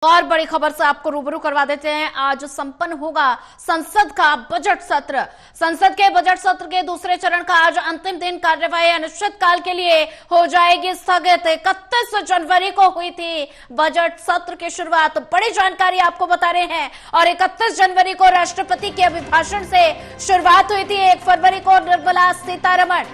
और बड़ी खबर से आपको रूबरू करवा देते हैं। आज संपन्न होगा संसद का बजट सत्र। संसद के बजट सत्र के दूसरे चरण का आज अंतिम दिन। कार्यवाही अनिश्चितकाल के लिए हो जाएगी स्थगित। 31 जनवरी को हुई थी बजट सत्र की शुरुआत। बड़ी जानकारी आपको बता रहे हैं। और 31 जनवरी को राष्ट्रपति के अभिभाषण से शुरुआत हुई थी। 1 फरवरी को निर्मला सीतारमण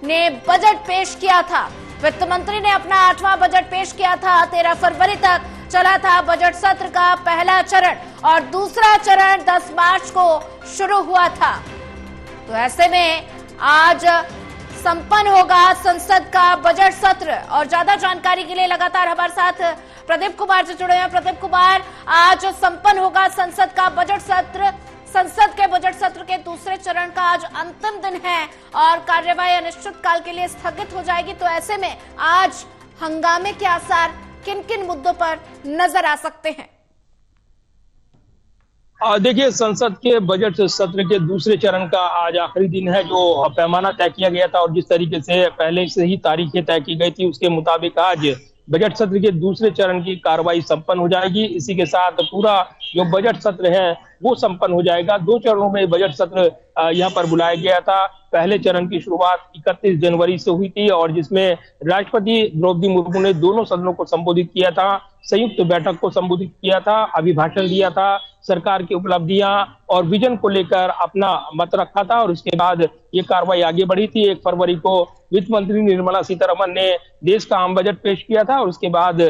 ने बजट पेश किया था। वित्त मंत्री ने अपना 8वां बजट पेश किया था। 13 फरवरी तक चला था बजट सत्र का पहला चरण और दूसरा चरण 10 मार्च को शुरू हुआ था। तो ऐसे में आज संपन्न होगा संसद का बजट सत्र। और ज्यादा जानकारी के लिए लगातार हमारे साथ प्रदीप कुमार जी जुड़े हैं। प्रदीप कुमार, आज संपन्न होगा संसद का बजट सत्र। संसद के बजट सत्र के दूसरे चरण का आज अंतिम दिन है और कार्यवाही अनिश्चितकाल के लिए स्थगित हो जाएगी। तो ऐसे में आज हंगामे के आसार किन किन मुद्दों पर नजर आ सकते हैं? देखिए, संसद के बजट सत्र के दूसरे चरण का आज आखिरी दिन है। जो पैमाना तय किया गया था और जिस तरीके से पहले से ही तारीखें तय की गई थी, उसके मुताबिक आज बजट सत्र के दूसरे चरण की कार्रवाई संपन्न हो जाएगी। इसी के साथ पूरा जो बजट सत्र है वो संपन्न हो जाएगा। 2 चरणों में बजट सत्र यहाँ पर बुलाया गया था। पहले चरण की शुरुआत 31 जनवरी से हुई थी और जिसमें राष्ट्रपति द्रौपदी मुर्मू ने दोनों सदनों को संबोधित किया था, संयुक्त बैठक को संबोधित किया था, अभिभाषण दिया था, सरकार की उपलब्धियां और विजन को लेकर अपना मत रखा था। और उसके बाद ये कार्रवाई आगे बढ़ी थी। 1 फरवरी को वित्त मंत्री निर्मला सीतारमण ने देश का आम बजट पेश किया था और उसके बाद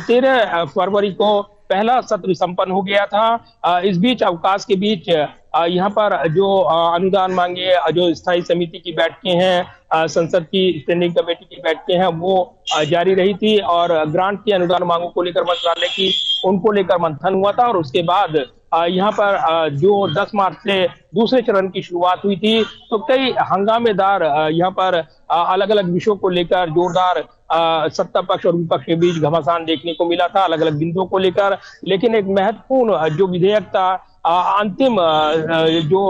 13 फरवरी को पहला सत्र संपन्न हो गया था। इस बीच अवकाश के बीच यहाँ पर जो अनुदान मांगे, जो स्थायी समिति की बैठकें हैं, संसद की स्टैंडिंग कमेटी की बैठकें हैं, वो जारी रही थी और ग्रांट की अनुदान मांगों को लेकर मंत्रालय की उनको लेकर मंथन हुआ था। और उसके बाद यहाँ पर जो 10 मार्च से दूसरे चरण की शुरुआत हुई थी, तो कई हंगामेदार यहाँ पर अलग अलग विषयों को लेकर जोरदार सत्ता पक्ष और विपक्ष के बीच घमासान देखने को मिला था अलग अलग बिंदुओं को लेकर। लेकिन एक महत्वपूर्ण जो विधेयक था, अंतिम जो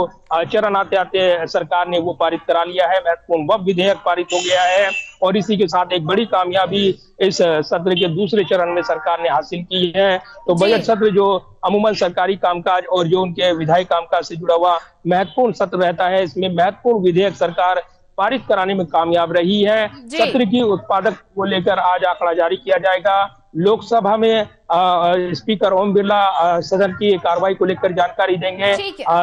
चरण आते आते सरकार ने वो पारित करा लिया है। महत्वपूर्ण वह विधेयक पारित हो गया है और इसी के साथ एक बड़ी कामयाबी इस सत्र के दूसरे चरण में सरकार ने हासिल की है। तो बजट सत्र जो अमूमन सरकारी कामकाज और जो उनके विधायी कामकाज से जुड़ा हुआ महत्वपूर्ण सत्र रहता है, इसमें महत्वपूर्ण विधेयक सरकार पारित कराने में कामयाब रही है। सत्र की उत्पादक को लेकर आज आंकड़ा जारी किया जाएगा। लोकसभा में स्पीकर ओम बिरला सदन की कार्रवाई को लेकर जानकारी देंगे।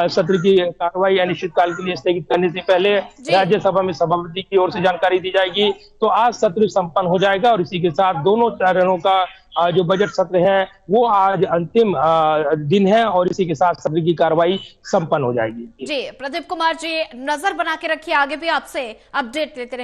सत्र की कार्रवाई अनिश्चितकाल के लिए स्थगित करने से पहले राज्यसभा में सभापति की ओर से जानकारी दी जाएगी। तो आज सत्र संपन्न हो जाएगा और इसी के साथ दोनों चरणों का जो बजट सत्र है वो आज अंतिम दिन है और इसी के साथ सत्र की कार्रवाई संपन्न हो जाएगी। जी प्रदीप कुमार जी, नजर बना के रखिए, आगे भी आपसे अपडेट लेते रहे।